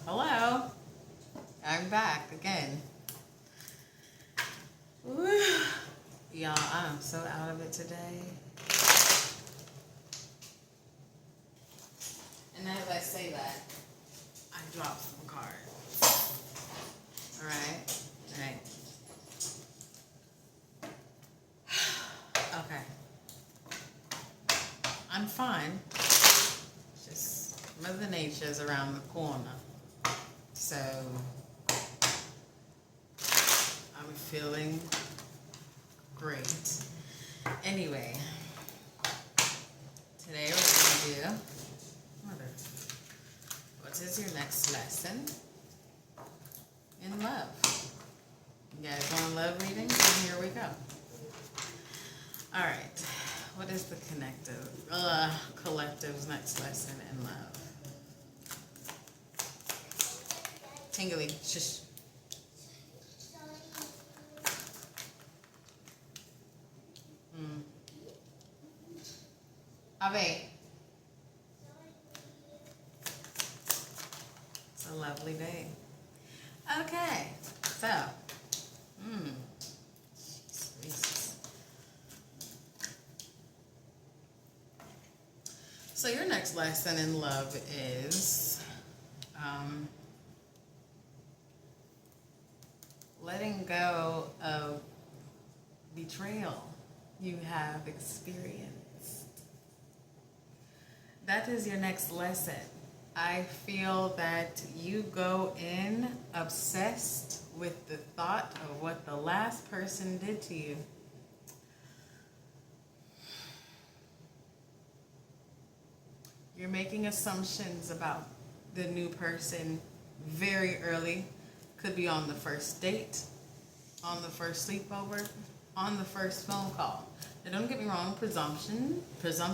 Hello. I'm back again. Woo. Y'all, I am so out of it today. And as I say that, I dropped some cards. Alright? Alright. Okay. I'm fine. Just Mother Nature's around the corner. So I'm feeling great. Anyway, today we're going to do what is your next lesson in love? You guys want love readings? And here we go. Alright, what is the collective's next lesson in love? Tingly, shush. Ave. It's a lovely day. Okay, so, Jesus. So your next lesson in love is letting go of betrayal you have experienced. That is your next lesson. I feel that you go in obsessed with the thought of what the last person did to you. You're making assumptions about the new person very early. Could be on the first date, on the first sleepover, on the first phone call. Now don't get me wrong, assumptions, I don't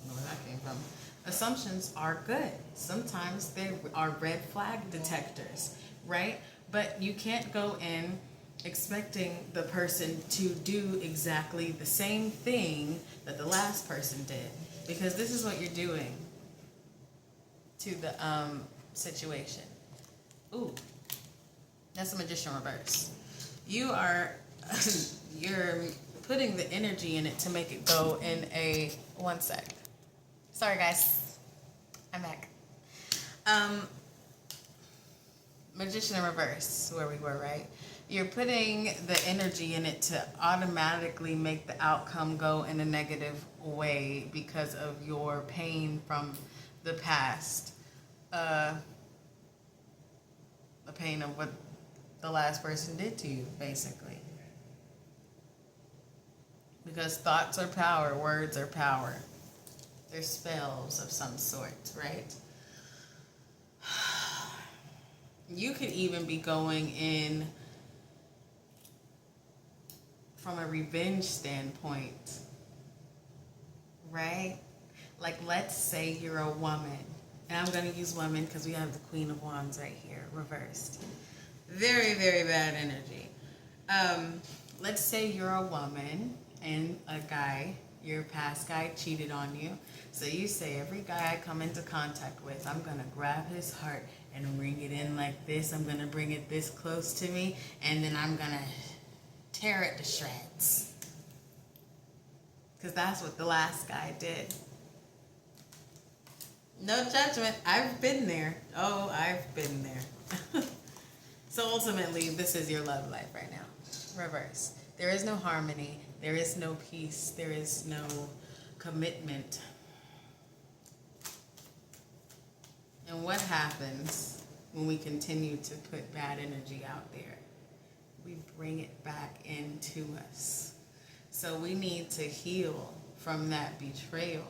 know where that came from. Assumptions are good. Sometimes they are red flag detectors, right? But you can't go in expecting the person to do exactly the same thing that the last person did, because this is what you're doing to the situation. Ooh, that's a Magician reverse. You are you're putting the energy in it to make it go in a one sec. Sorry guys, I'm back. Magician in reverse, where we were, right? You're putting the energy in it to automatically make the outcome go in a negative way because of your pain from the past. The pain of what the last person did to you, basically. Because thoughts are power, words are power. They're spells of some sort, right? You could even be going in from a revenge standpoint, right? Like, let's say you're a woman. And I'm going to use women because we have the Queen of Wands right here, reversed. Very, very bad energy. Let's say you're a woman and a guy, your past guy cheated on you. So you say, every guy I come into contact with, I'm going to grab his heart and bring it in like this. I'm going to bring it this close to me, and then I'm going to tear it to shreds. Because that's what the last guy did. No judgment. I've been there. Oh, I've been there. So ultimately, this is your love life right now. Reverse. There is no harmony. There is no peace. There is no commitment. And what happens when we continue to put bad energy out there? We bring it back into us. So we need to heal from that betrayal.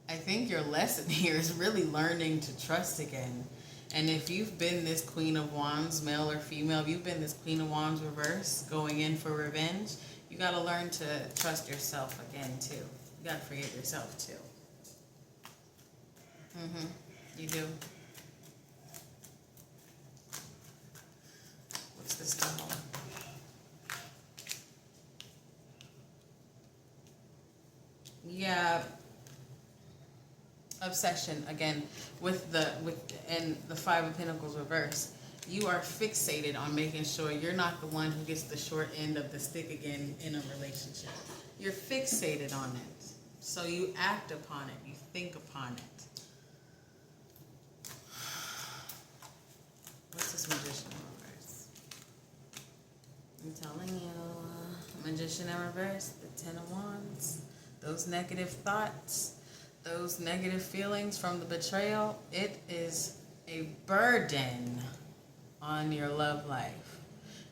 I think your lesson here is really learning to trust again. And if you've been this Queen of Wands, male or female, if you've been this Queen of Wands reverse, going in for revenge, you got to learn to trust yourself again, too. You got to forgive yourself, too. You do. What's this doll? Yeah. obsession again with the Five of Pentacles reverse. You are fixated on making sure you're not the one who gets the short end of the stick again in a relationship. You're fixated on it, so you act upon it, you think upon it. What's this Magician in reverse? I'm telling you, Magician in reverse, the Ten of Wands. Those negative thoughts, those negative feelings from the betrayal, it is a burden on your love life.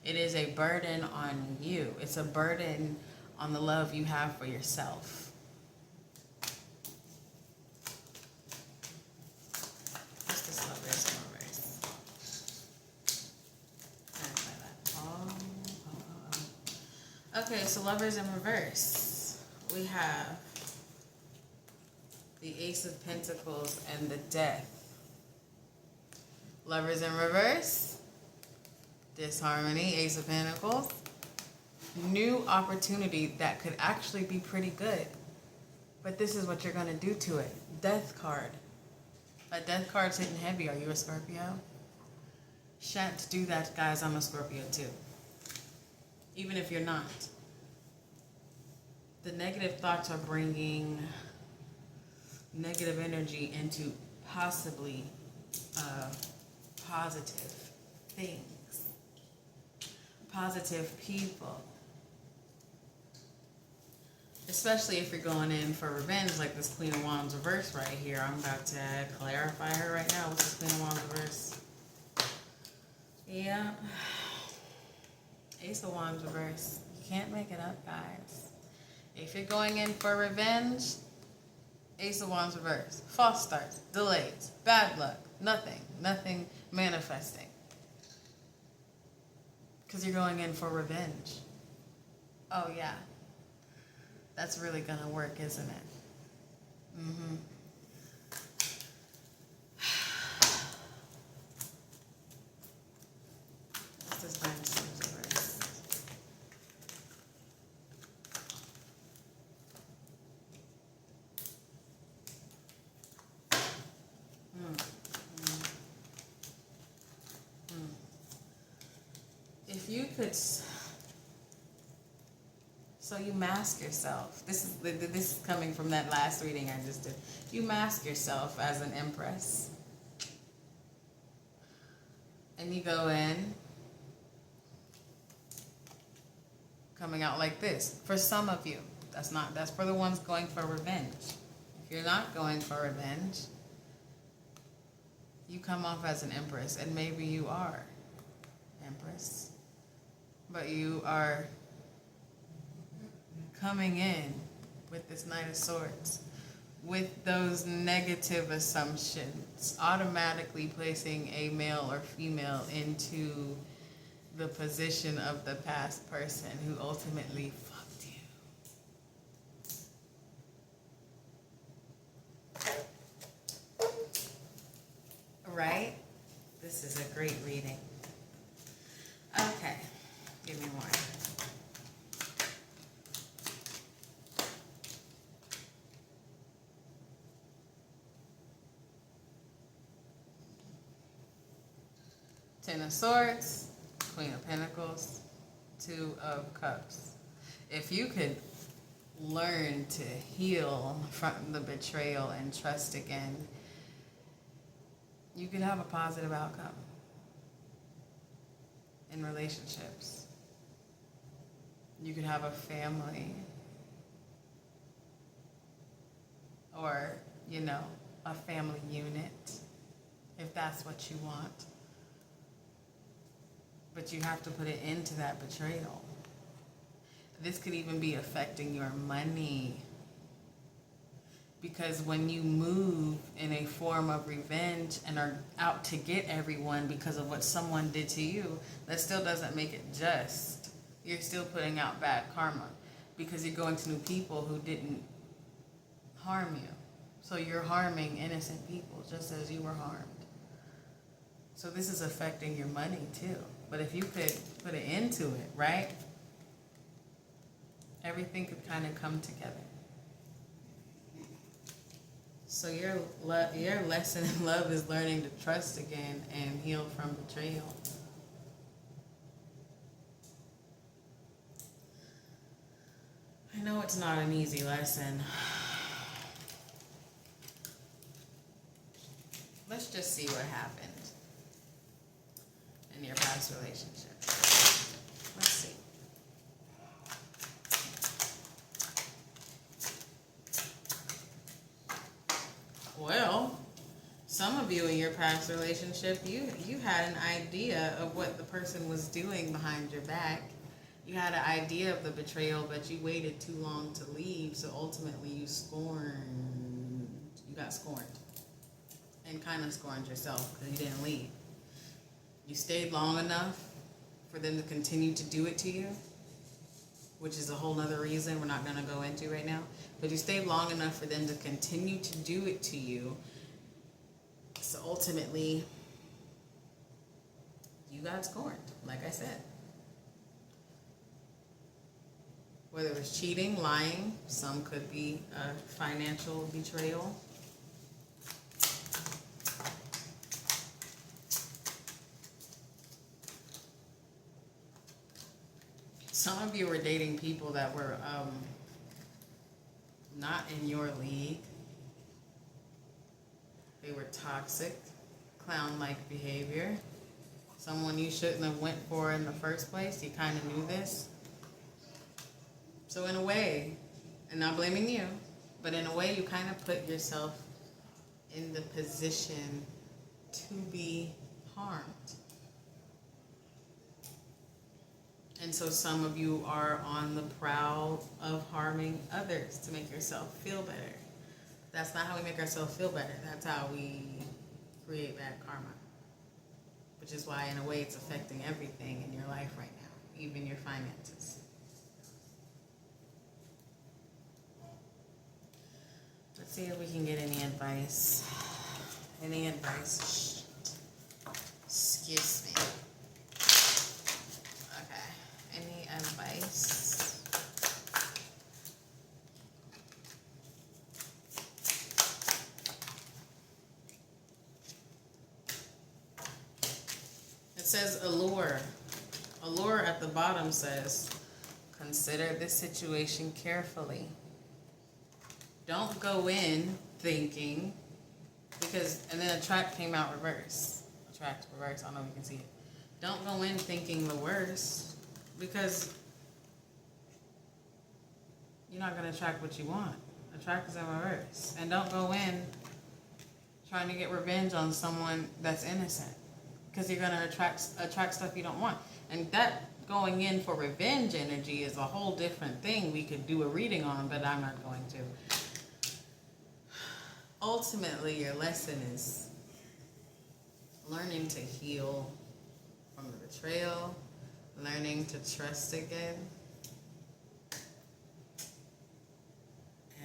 It is a burden on you. It's a burden on the love you have for yourself. What's this Lovers in reverse? Okay, so Lovers in reverse. We have the Ace of Pentacles and the Death. Lovers in reverse. Disharmony, Ace of Pentacles. New opportunity that could actually be pretty good. But this is what you're going to do to it. Death card. A death card's hitting heavy. Are you a Scorpio? Shan't do that, guys. I'm a Scorpio too. Even if you're not. The negative thoughts are bringing negative energy into possibly positive things. Positive people. Especially if you're going in for revenge, like this Queen of Wands reverse right here. I'm about to clarify her right now. What's this Queen of Wands reverse? Yeah. Ace of Wands reverse. You can't make it up, guys. If you're going in for revenge, Ace of Wands reverse. False starts, delays, bad luck, nothing manifesting. Because you're going in for revenge. Oh, yeah. That's really going to work, isn't it? Mm-hmm. What's this Nine of Swords reverse? If you could... So you mask yourself. This is coming from that last reading I just did. You mask yourself as an empress. And you go in, coming out like this. For some of you, that's for the ones going for revenge. If you're not going for revenge, you come off as an empress, and maybe you are empress, but you are coming in with this Knight of Swords, with those negative assumptions, automatically placing a male or female into the position of the past person who ultimately fucked you. Right? This is a great reading. Okay, give me more. Ten of Swords, Queen of Pentacles, Two of Cups. If you could learn to heal from the betrayal and trust again, you could have a positive outcome in relationships. You could have a family, or, a family unit, if that's what you want. But you have to put it into that betrayal. This could even be affecting your money. Because when you move in a form of revenge and are out to get everyone because of what someone did to you, that still doesn't make it just. You're still putting out bad karma because you're going to new people who didn't harm you. So you're harming innocent people just as you were harmed. So this is affecting your money too. But if you could put it into it, right? Everything could kind of come together. So your lesson in love is learning to trust again and heal from betrayal. I know it's not an easy lesson. Let's just see what happened in your past relationship. Let's see. Well, some of you in your past relationship, you had an idea of what the person was doing behind your back. You had an idea of the betrayal, but you waited too long to leave, so ultimately you got scorned. And kind of scorned yourself because you didn't leave. You stayed long enough for them to continue to do it to you, which is a whole other reason we're not going to go into right now. But you stayed long enough for them to continue to do it to you. So ultimately, you got scorned, like I said. Whether it was cheating, lying, some could be a financial betrayal. Some of you were dating people that were not in your league. They were toxic, clown-like behavior. Someone you shouldn't have went for in the first place. You kind of knew this. So in a way, and not blaming you, but in a way you kind of put yourself in the position to be harmed. And so some of you are on the prowl of harming others to make yourself feel better. That's not how we make ourselves feel better. That's how we create bad karma. Which is why, in a way, it's affecting everything in your life right now, even your finances. Let's see if we can get any advice. Any advice? Excuse me. Okay. Any advice? It says allure. Allure at the bottom says, consider this situation carefully. Don't go in thinking, because, and then attract came out reverse. Attract, reverse, I don't know if you can see it. Don't go in thinking the worst, because you're not going to attract what you want. Attract is in reverse. And don't go in trying to get revenge on someone that's innocent, because you're going to attract stuff you don't want. And that going in for revenge energy is a whole different thing we could do a reading on, but I'm not going to. Ultimately, your lesson is learning to heal from the betrayal, learning to trust again,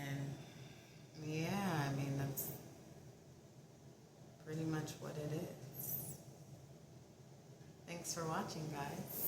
and yeah, I mean, that's pretty much what it is. Thanks for watching, guys.